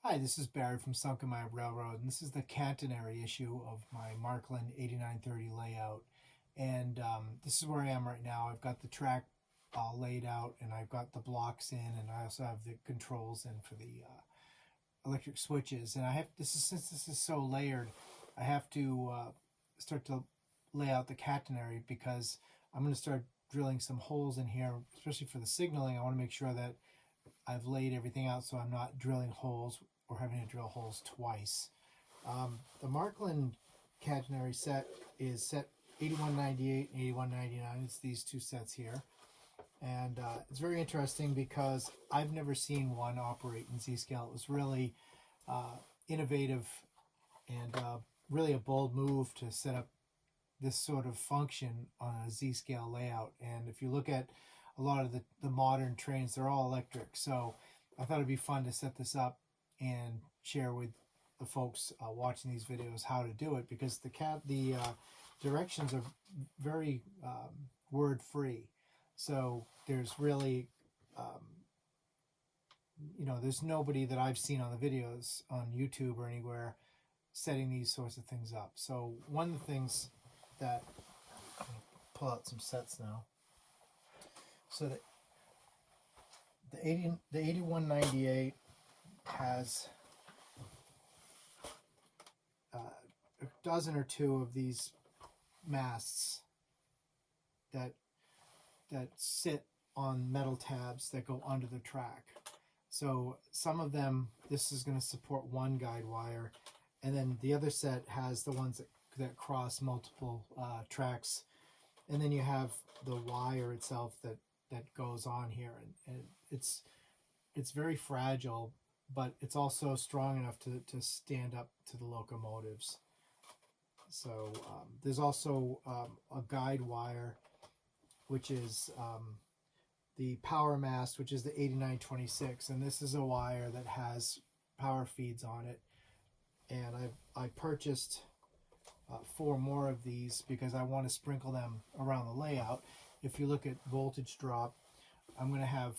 Hi, this is Barry from Sunken My Railroad, and this is the Catenary issue of my Märklin 8930 layout. And this is where I am right now. I've got the track laid out, and I've got the blocks in, and I also have the controls in for the electric switches. And I have since this is so layered, I have to start to lay out the catenary because I'm going to start drilling some holes in here, especially for the signaling. I want to make sure that I've laid everything out so I'm not drilling holes or having to drill holes twice. The Märklin catenary set is set 8198 and 8199. It's these two sets here. And it's very interesting because I've never seen one operate in Z-scale. It was really innovative and really a bold move to set up this sort of function on a Z-scale layout. And if you look at a lot of the modern trains, they're all electric. So I thought it'd be fun to set this up and share with the folks watching these videos how to do it, because the directions are very word free. So there's really, there's nobody that I've seen on the videos on YouTube or anywhere setting these sorts of things up. So one of the things that, pull out some sets now. So the 8198 has a dozen or two of these masts that sit on metal tabs that go under the track. So some of them, this is going to support one guide wire, and then the other set has the ones that cross multiple tracks, and then you have the wire itself that goes on here, and it's very fragile, but it's also strong enough to stand up to the locomotives. So there's also a guide wire, which is the power mast, which is the 8926, and this is a wire that has power feeds on it. And I purchased 4 more of these because I want to sprinkle them around the layout. If you look at voltage drop, I'm going to have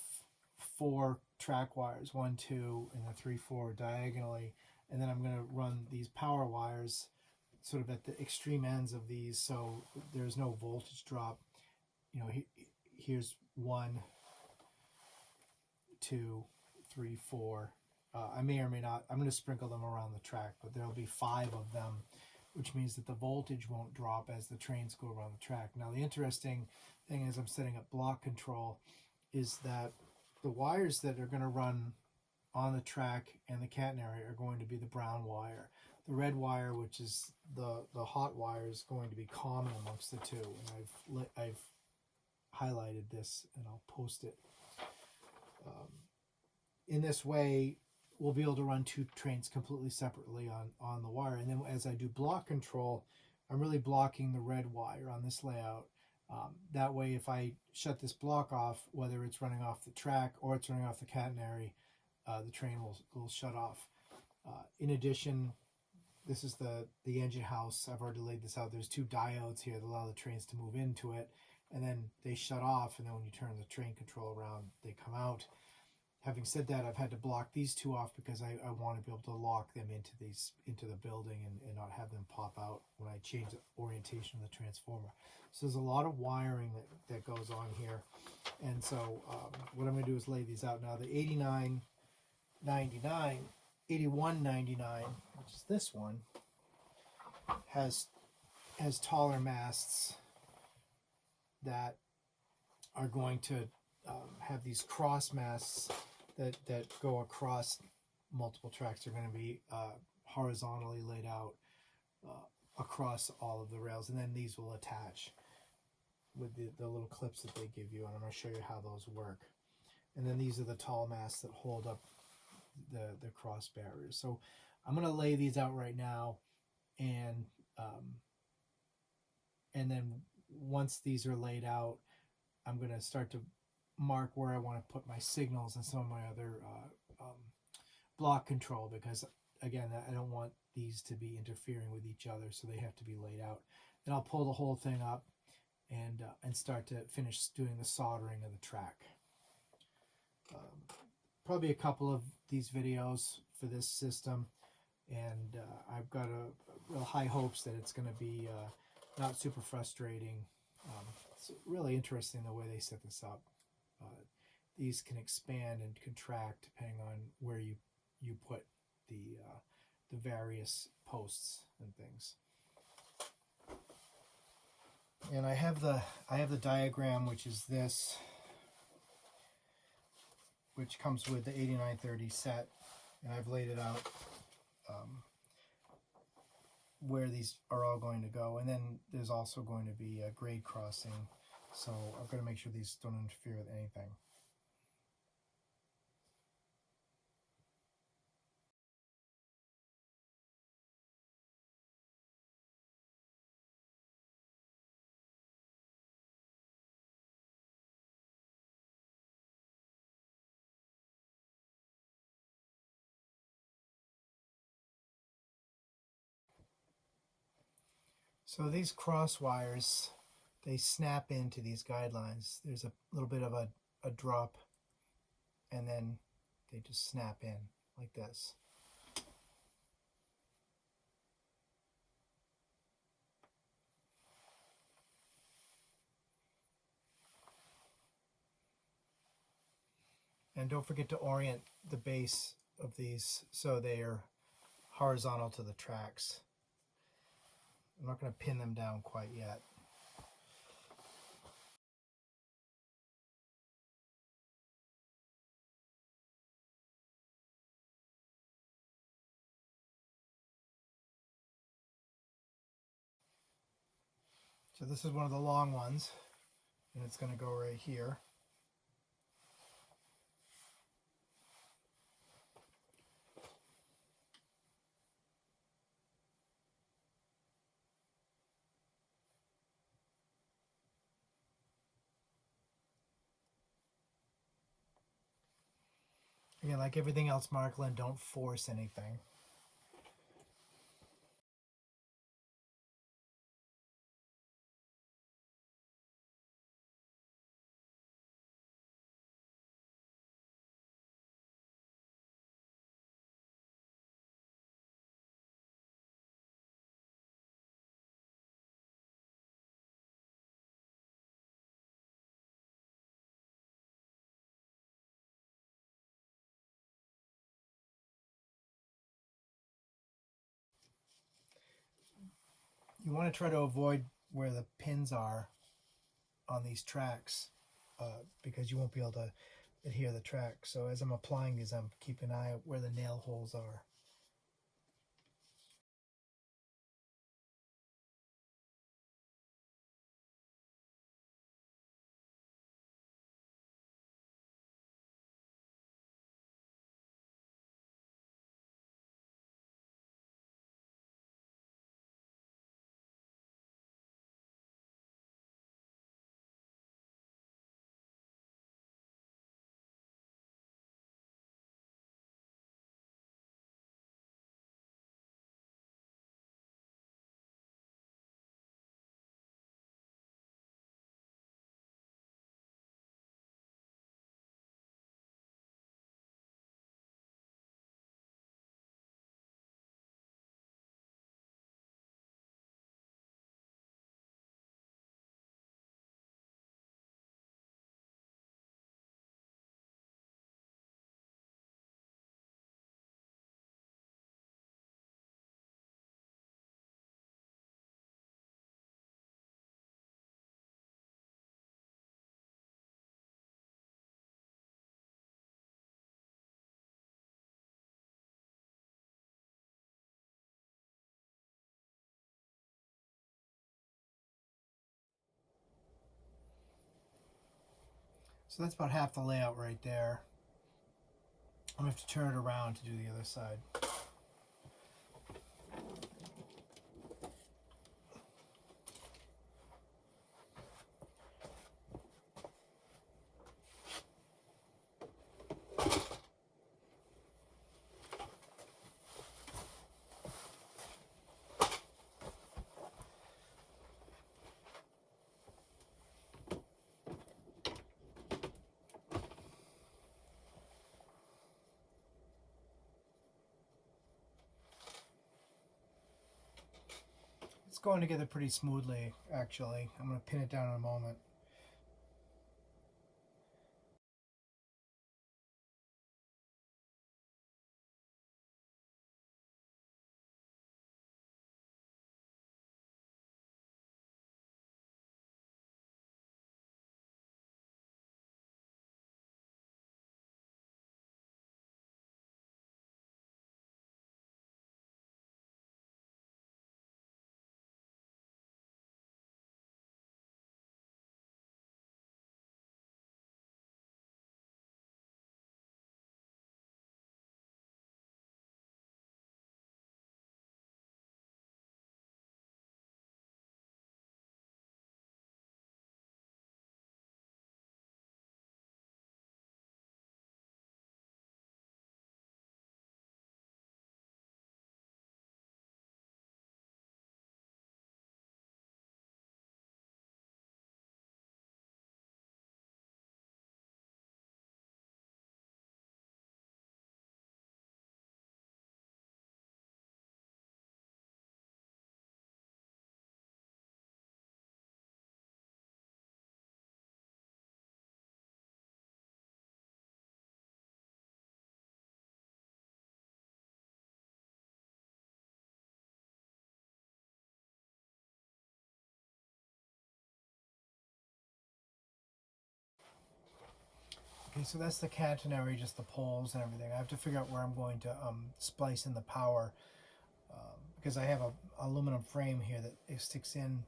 4 track wires, 1, 2, and then 3, 4 diagonally, and then I'm going to run these power wires sort of at the extreme ends of these, so there's no voltage drop. Here's 1, 2, 3, 4. I may or may not. I'm going to sprinkle them around the track, but there'll be 5 of them, which means that the voltage won't drop as the trains go around the track. Now, the interesting thing as I'm setting up block control is that the wires that are going to run on the track and the catenary are going to be the brown wire. The red wire, which is the hot wire, is going to be common amongst the two. And I've highlighted this, and I'll post it. In this way, we'll be able to run 2 trains completely separately on the wire. And then as I do block control, I'm really blocking the red wire on this layout. That way, if I shut this block off, whether it's running off the track or it's running off the catenary, the train will shut off. In addition, this is the engine house. I've already laid this out. There's 2 diodes here that allow the trains to move into it, and then they shut off, and then when you turn the train control around, they come out. Having said that, I've had to block these 2 off because I want to be able to lock them into the building and not have them pop out when I change the orientation of the transformer. So there's a lot of wiring that goes on here. And so what I'm going to do is lay these out now. The 8199, which is this one, has taller masts that are going to have these cross masts that go across multiple tracks. They're going to be horizontally laid out across all of the rails, and then these will attach with the little clips that they give you, and I'm going to show you how those work. And then these are the tall masts that hold up the cross barriers. So I'm going to lay these out right now, and then once these are laid out, I'm going to start to mark where I want to put my signals and some of my other block control, because again, I don't want these to be interfering with each other, so they have to be laid out. Then I'll pull the whole thing up and start to finish doing the soldering of the track. probably a couple of these videos for this system, and I've got real high hopes that it's going to be not super frustrating. It's really interesting the way they set this up. These can expand and contract depending on where you put the various posts and things. And I have the diagram, which is this, which comes with the 8930 set, and I've laid it out where these are all going to go. And then there's also going to be a grade crossing, so I've got to make sure these don't interfere with anything. So these cross wires, they snap into these guidelines. There's a little bit of a drop, and then they just snap in like this. And don't forget to orient the base of these so they are horizontal to the tracks. I'm not going to pin them down quite yet. So this is one of the long ones, and it's going to go right here. Again, like everything else, Märklin, don't force anything. You want to try to avoid where the pins are on these tracks because you won't be able to adhere the track. So as I'm applying these, I'm keeping an eye out where the nail holes are. So that's about half the layout right there. I'm going to have to turn it around to do the other side. going together pretty smoothly, actually. I'm going to pin it down in a moment. Okay, so that's the catenary, just the poles and everything. I have to figure out where I'm going to splice in the power because I have a aluminum frame here that it sticks in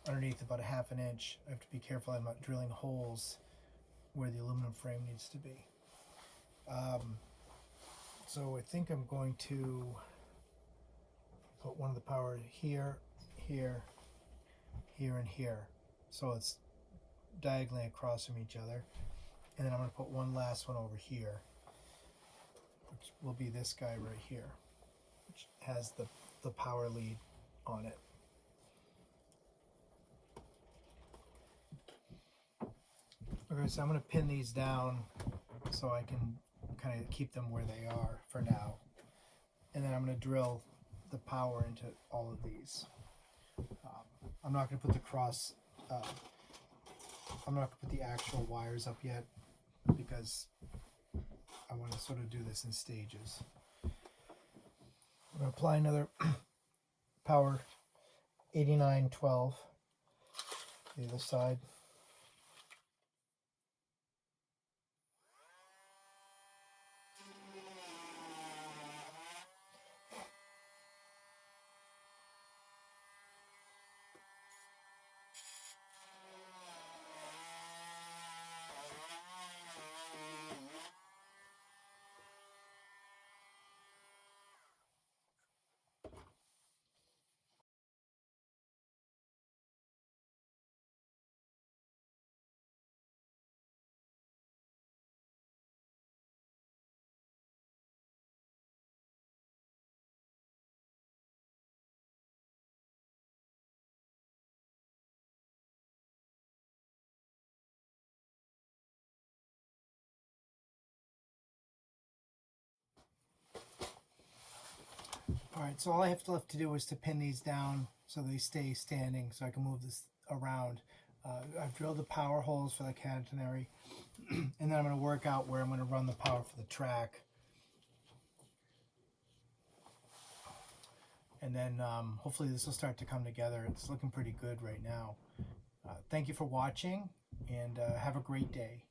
underneath about a ½ inch. I have to be careful I'm not drilling holes where the aluminum frame needs to be. So I think I'm going to put one of the power here, here, here, and here. So it's diagonally across from each other. And then I'm going to put one last one over here, which will be this guy right here, which has the power lead on it. Okay, so I'm going to pin these down so I can kind of keep them where they are for now. And then I'm going to drill the power into all of these. I'm not going to put the cross, I'm not going to put the actual wires up yet because I want to sort of do this in stages. I'm going to apply another power 8912 the other side. Alright, so all I have left to do is to pin these down so they stay standing so I can move this around. I've drilled the power holes for the catenary and then I'm going to work out where I'm going to run the power for the track. And then hopefully this will start to come together. It's looking pretty good right now. Thank you for watching and have a great day.